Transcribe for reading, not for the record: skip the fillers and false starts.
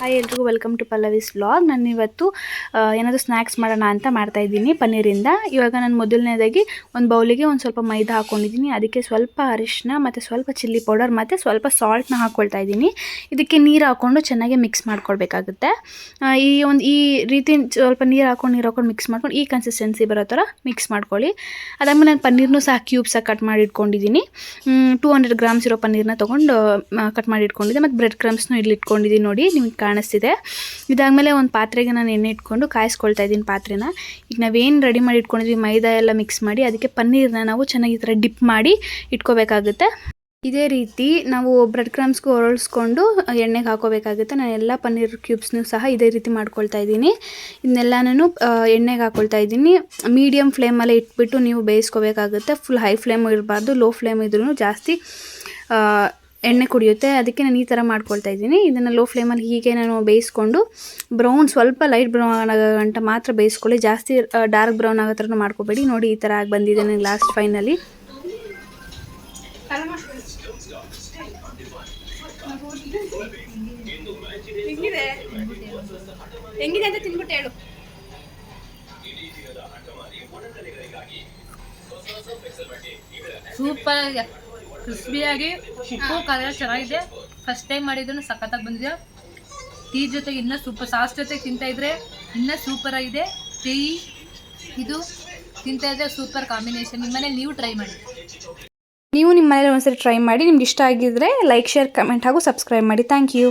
Hi ಎಲ್ರಿಗೂ welcome to Pallavi's vlog. ನಾನು ಇವತ್ತು ಏನಾದರೂ ಸ್ನ್ಯಾಕ್ಸ್ ಮಾಡೋಣ ಅಂತ ಮಾಡ್ತಾಯಿದ್ದೀನಿ ಪನ್ನೀರಿಂದ. ಇವಾಗ ನಾನು ಮೊದಲನೇದಾಗಿ ಒಂದು ಬೌಲಿಗೆ ಒಂದು ಸ್ವಲ್ಪ ಮೈದಾ ಹಾಕ್ಕೊಂಡಿದ್ದೀನಿ. ಅದಕ್ಕೆ ಸ್ವಲ್ಪ ಅರಿಶಿನ ಮತ್ತು ಸ್ವಲ್ಪ ಚಿಲ್ಲಿ ಪೌಡರ್ ಮತ್ತು ಸ್ವಲ್ಪ ಸಾಲ್ಟ್ನ ಹಾಕ್ಕೊಳ್ತಾ ಇದ್ದೀನಿ. ಇದಕ್ಕೆ ನೀರು ಹಾಕ್ಕೊಂಡು ಚೆನ್ನಾಗಿ ಮಿಕ್ಸ್ ಮಾಡ್ಕೊಳ್ಬೇಕಾಗುತ್ತೆ. ಈ ರೀತಿ ಸ್ವಲ್ಪ ನೀರು ಹಾಕ್ಕೊಂಡು ಮಿಕ್ಸ್ ಮಾಡ್ಕೊಂಡು ಈ ಕನ್ಸಿಸ್ಟೆನ್ಸಿ ಬರೋ ಥರ ಮಿಕ್ಸ್ ಮಾಡ್ಕೊಳ್ಳಿ. ಅದಾದಮೇಲೆ ನಾನು ಪನ್ನೀರ್ನೂ ಸಹ ಕ್ಯೂಬ್ಸಾಗಿ ಕಟ್ ಮಾಡಿ ಇಟ್ಕೊಂಡಿದ್ದೀನಿ. 200 ಗ್ರಾಮ್ಸ್ ಇರೋ ಪನ್ನೀರನ್ನ ತೊಗೊಂಡು ಕಟ್ ಮಾಡಿ ಇಟ್ಕೊಂಡಿದ್ದೆ. ಮತ್ತು ಬ್ರೆಡ್ ಕ್ರಮ್ಸ್ನೂ ಇಲ್ಲಿ ಇಟ್ಕೊಂಡಿದ್ದೀನಿ ನೋಡಿ, ನಿಮ್ಗೆ ಕಾಣಿಸ್ತಿದೆ. ಇದಾದಮೇಲೆ ಒಂದು ಪಾತ್ರೆಗೆ ನಾನು ಎಣ್ಣೆ ಇಟ್ಕೊಂಡು ಕಾಯಿಸ್ಕೊಳ್ತಾ ಇದ್ದೀನಿ ಪಾತ್ರೆನ. ಈಗ ನಾವೇನು ರೆಡಿ ಮಾಡಿ ಇಟ್ಕೊಂಡಿದ್ವಿ ಮೈದಾ ಎಲ್ಲ ಮಿಕ್ಸ್ ಮಾಡಿ, ಅದಕ್ಕೆ ಪನ್ನೀರನ್ನ ನಾವು ಚೆನ್ನಾಗಿ ಈ ಥರ ಡಿಪ್ ಮಾಡಿ ಇಟ್ಕೋಬೇಕಾಗುತ್ತೆ. ಇದೇ ರೀತಿ ನಾವು ಬ್ರೆಡ್ ಕ್ರಮ್ಸ್ಗೂ ಹೊರಳಿಸ್ಕೊಂಡು ಎಣ್ಣೆಗೆ ಹಾಕೋಬೇಕಾಗುತ್ತೆ. ನಾನು ಎಲ್ಲ ಪನ್ನೀರ್ ಕ್ಯೂಬ್ಸ್ನೂ ಸಹ ಇದೇ ರೀತಿ ಮಾಡ್ಕೊಳ್ತಾ ಇದ್ದೀನಿ. ಇದನ್ನೆಲ್ಲ ನಾನು ಎಣ್ಣೆಗೆ ಹಾಕ್ಕೊಳ್ತಾ ಇದ್ದೀನಿ. ಮೀಡಿಯಮ್ ಫ್ಲೇಮಲ್ಲೇ ಇಟ್ಬಿಟ್ಟು ನೀವು ಬೇಯಿಸ್ಕೋಬೇಕಾಗುತ್ತೆ. ಫುಲ್ ಹೈ ಫ್ಲೇಮು ಇರಬಾರ್ದು, ಲೋ ಫ್ಲೇಮ್ ಇದ್ರೂ ಜಾಸ್ತಿ ಎಣ್ಣೆ ಕುಡಿಯುತ್ತೆ. ಅದಕ್ಕೆ ನಾನು ಈ ಥರ ಮಾಡ್ಕೊಳ್ತಾ ಇದ್ದೀನಿ. ಇದನ್ನು ಲೋ ಫ್ಲೇಮಲ್ಲಿ ಹೀಗೆ ನಾನು ಬೇಯಿಸ್ಕೊಂಡು ಸ್ವಲ್ಪ ಲೈಟ್ ಬ್ರೌನ್ ಆಗೋ ಗಂಟ ಮಾತ್ರ ಬೇಯಿಸ್ಕೊಳ್ಳಿ. ಜಾಸ್ತಿ ಡಾರ್ಕ್ ಬ್ರೌನ್ ಆಗೋ ಥರನೂ ಮಾಡ್ಕೋಬೇಡಿ. ನೋಡಿ ಈ ಥರ ಆಗಿ ಬಂದಿದೆ ನನಗೆ ಲಾಸ್ಟ್ ಫೈನಲಿ. ಹೆಂಗಿದೆ ಅಂತ ತಿನ್ಬಿಟ್ಟು ಹೇಳು. ಸೂಪರ್ ಆಗಿದೆ, ಕ್ರಿಸ್ಪಿಯಾಗಿ, ಉಪ್ಪು ಖಾರ ಚೆನ್ನಾಗಿದೆ. ಫಸ್ಟ್ ಟೈಮ್ ಮಾಡಿದ್ರು ಸಖತ್ತಾಗಿ ಬಂದಿದೆ. ಟೀ ಜೊತೆಗೆ ಇನ್ನೂ ಸೂಪರ್, ಸಾಸ್ ಜೊತೆಗೆ ತಿಂತಾಯಿದ್ರೆ ಇನ್ನೂ ಸೂಪರ್ ಆಗಿದೆ. ಟೀ ಇದು ತಿಂತಾಯಿದ್ರೆ ಸೂಪರ್ ಕಾಂಬಿನೇಷನ್. ನಿಮ್ಮ ಮನೇಲಿ ನೀವು ಟ್ರೈ ಮಾಡಿ. ನೀವು ನಿಮ್ಮ ಮನೇಲಿ ಒಂದ್ಸರಿ ಟ್ರೈ ಮಾಡಿ. ನಿಮ್ಗೆ ಇಷ್ಟ ಆಗಿದ್ರೆ ಲೈಕ್, ಶೇರ್, ಕಮೆಂಟ್ ಹಾಗೂ ಸಬ್ಸ್ಕ್ರೈಬ್ ಮಾಡಿ. Thank you.